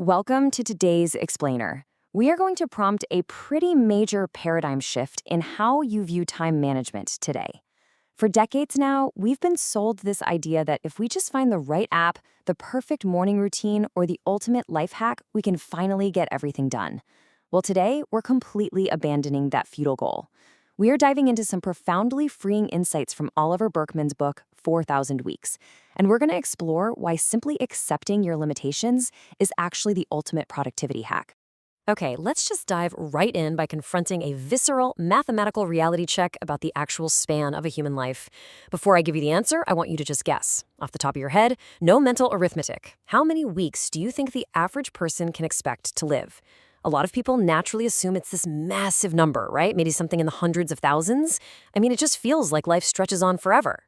Welcome to today's Explainer. We are going to prompt a pretty major paradigm shift in how you view time management today. For decades now, we've been sold this idea that if we just find the right app, the perfect morning routine, or the ultimate life hack, we can finally get everything done. Well, today, we're completely abandoning that futile goal. We are diving into some profoundly freeing insights from Oliver Burkeman's book, 4,000 Weeks, and we're going to explore why simply accepting your limitations is actually the ultimate productivity hack. Okay, let's just dive right in by confronting a visceral, mathematical reality check about the actual span of a human life. Before I give you the answer, I want you to just guess. Off the top of your head, no mental arithmetic. How many weeks do you think the average person can expect to live? A lot of people naturally assume it's this massive number, right? Maybe something in the hundreds of thousands. I mean, it just feels like life stretches on forever.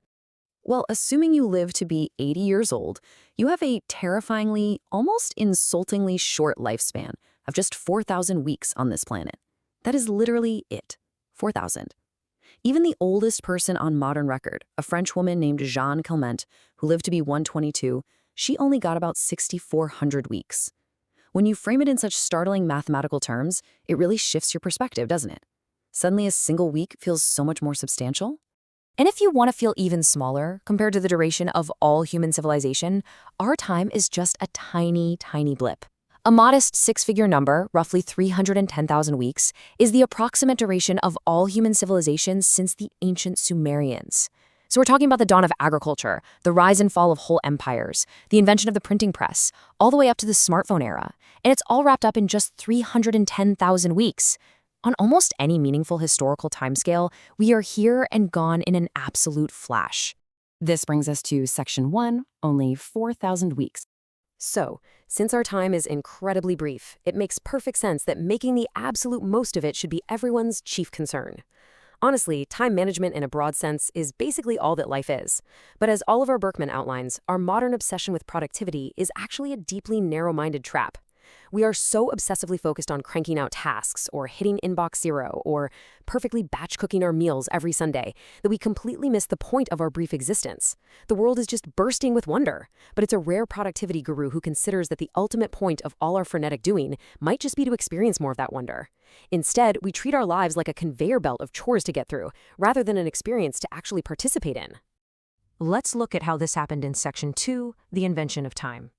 Well, assuming you live to be 80 years old, you have a terrifyingly, almost insultingly short lifespan of just 4,000 weeks on this planet. That is literally it. 4,000. Even the oldest person on modern record, a French woman named Jeanne Calment, who lived to be 122, she only got about 6,400 weeks. When you frame it in such startling mathematical terms, it really shifts your perspective, doesn't it? Suddenly a single week feels so much more substantial. And if you want to feel even smaller compared to the duration of all human civilization, our time is just a tiny, tiny blip. A modest six-figure number, roughly 310,000 weeks, is the approximate duration of all human civilizations since the ancient Sumerians. So we're talking about the dawn of agriculture, the rise and fall of whole empires, the invention of the printing press, all the way up to the smartphone era. And it's all wrapped up in just 310,000 weeks. On almost any meaningful historical timescale, we are here and gone in an absolute flash. This brings us to Section 1, only 4,000 weeks. So, since our time is incredibly brief, it makes perfect sense that making the absolute most of it should be everyone's chief concern. Honestly, time management in a broad sense is basically all that life is. But as Oliver Burkeman outlines, our modern obsession with productivity is actually a deeply narrow-minded trap. We are so obsessively focused on cranking out tasks or hitting inbox zero or perfectly batch cooking our meals every Sunday that we completely miss the point of our brief existence. The world is just bursting with wonder, but it's a rare productivity guru who considers that the ultimate point of all our frenetic doing might just be to experience more of that wonder. Instead, we treat our lives like a conveyor belt of chores to get through, rather than an experience to actually participate in. Let's look at how this happened in Section 2, the invention of time.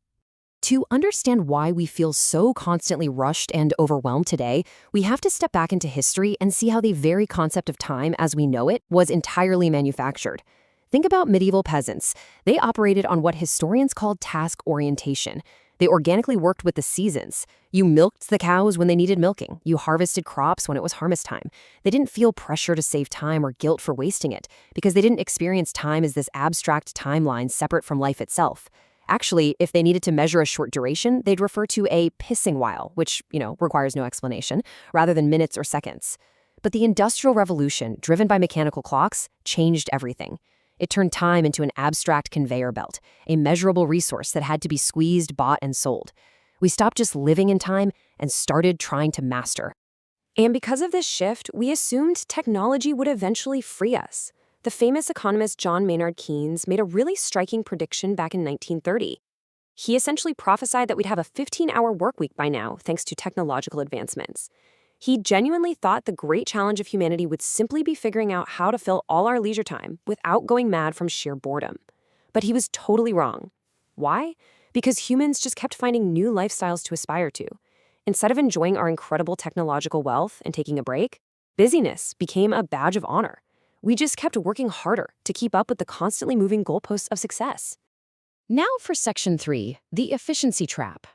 To understand why we feel so constantly rushed and overwhelmed today, we have to step back into history and see how the very concept of time as we know it was entirely manufactured. Think about medieval peasants. They operated on what historians called task orientation. They organically worked with the seasons. You milked the cows when they needed milking. You harvested crops when it was harvest time. They didn't feel pressure to save time or guilt for wasting it because they didn't experience time as this abstract timeline separate from life itself. Actually, if they needed to measure a short duration, they'd refer to a pissing while, which, requires no explanation, rather than minutes or seconds. But the Industrial Revolution, driven by mechanical clocks, changed everything. It turned time into an abstract conveyor belt, a measurable resource that had to be squeezed, bought, and sold. We stopped just living in time and started trying to master. And because of this shift, we assumed technology would eventually free us. The famous economist John Maynard Keynes made a really striking prediction back in 1930. He essentially prophesied that we'd have a 15-hour work week by now, thanks to technological advancements. He genuinely thought the great challenge of humanity would simply be figuring out how to fill all our leisure time without going mad from sheer boredom. But he was totally wrong. Why? Because humans just kept finding new lifestyles to aspire to. Instead of enjoying our incredible technological wealth and taking a break, busyness became a badge of honor. We just kept working harder to keep up with the constantly moving goalposts of success. Now for Section 3, the efficiency trap.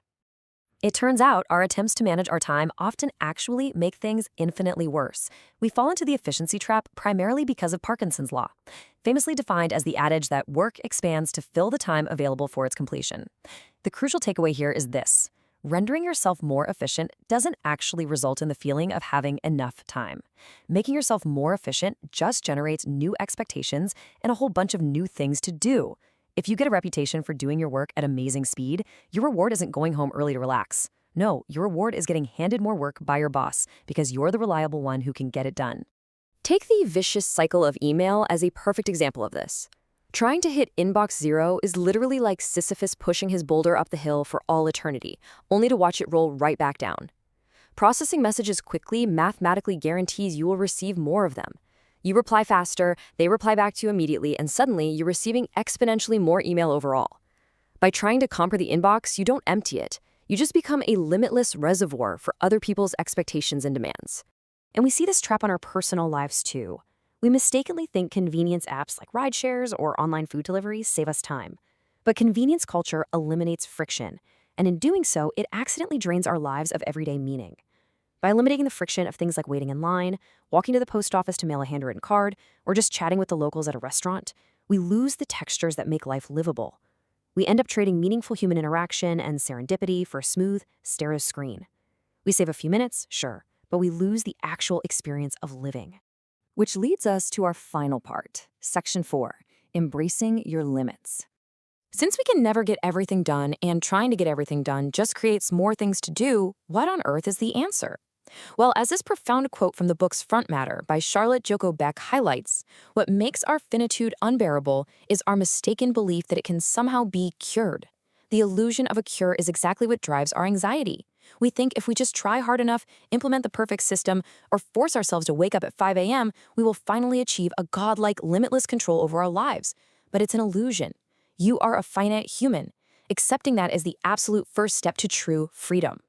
It turns out our attempts to manage our time often actually make things infinitely worse. We fall into the efficiency trap primarily because of Parkinson's law, famously defined as the adage that work expands to fill the time available for its completion. The crucial takeaway here is this. Rendering yourself more efficient doesn't actually result in the feeling of having enough time. Making yourself more efficient just generates new expectations and a whole bunch of new things to do. If you get a reputation for doing your work at amazing speed, your reward isn't going home early to relax. No, your reward is getting handed more work by your boss because you're the reliable one who can get it done. Take the vicious cycle of email as a perfect example of this. Trying to hit inbox zero is literally like Sisyphus pushing his boulder up the hill for all eternity, only to watch it roll right back down. Processing messages quickly mathematically guarantees you will receive more of them. You reply faster, they reply back to you immediately, and suddenly you're receiving exponentially more email overall. By trying to conquer the inbox, you don't empty it. You just become a limitless reservoir for other people's expectations and demands. And we see this trap on our personal lives too. We mistakenly think convenience apps like rideshares or online food deliveries save us time. But convenience culture eliminates friction, and in doing so, it accidentally drains our lives of everyday meaning. By eliminating the friction of things like waiting in line, walking to the post office to mail a handwritten card, or just chatting with the locals at a restaurant, we lose the textures that make life livable. We end up trading meaningful human interaction and serendipity for a smooth, sterile screen. We save a few minutes, sure, but we lose the actual experience of living. Which leads us to our final part, Section 4, Embracing Your Limits. Since we can never get everything done and trying to get everything done just creates more things to do, what on earth is the answer? Well, as this profound quote from the book's Front Matter by Charlotte Joko Beck highlights, what makes our finitude unbearable is our mistaken belief that it can somehow be cured. The illusion of a cure is exactly what drives our anxiety. We think if we just try hard enough, implement the perfect system, or force ourselves to wake up at 5 a.m., we will finally achieve a godlike, limitless control over our lives. But it's an illusion. You are a finite human. Accepting that is the absolute first step to true freedom.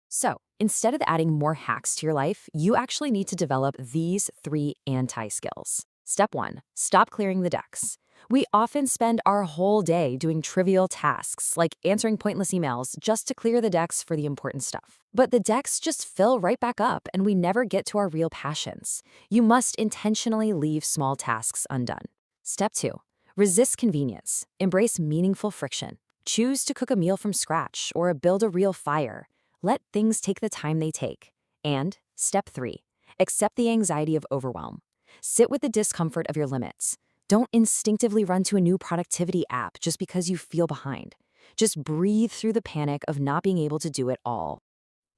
So, instead of adding more hacks to your life, you actually need to develop these 3 anti-skills. Step 1, stop clearing the decks. We often spend our whole day doing trivial tasks, like answering pointless emails, just to clear the decks for the important stuff. But the decks just fill right back up, and we never get to our real passions. You must intentionally leave small tasks undone. Step 2, resist convenience. Embrace meaningful friction. Choose to cook a meal from scratch or build a real fire. Let things take the time they take. And step 3, accept the anxiety of overwhelm. Sit with the discomfort of your limits. Don't instinctively run to a new productivity app just because you feel behind. Just breathe through the panic of not being able to do it all.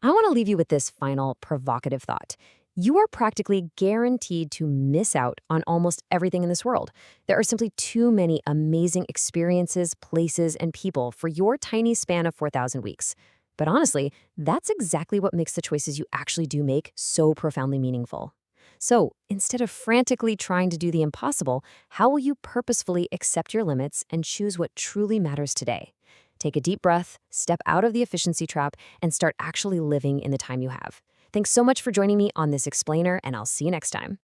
I want to leave you with this final provocative thought. You are practically guaranteed to miss out on almost everything in this world. There are simply too many amazing experiences, places, and people for your tiny span of 4,000 weeks. But honestly, that's exactly what makes the choices you actually do make so profoundly meaningful. So, instead of frantically trying to do the impossible, how will you purposefully accept your limits and choose what truly matters today? Take a deep breath, step out of the efficiency trap, and start actually living in the time you have. Thanks so much for joining me on this explainer, and I'll see you next time.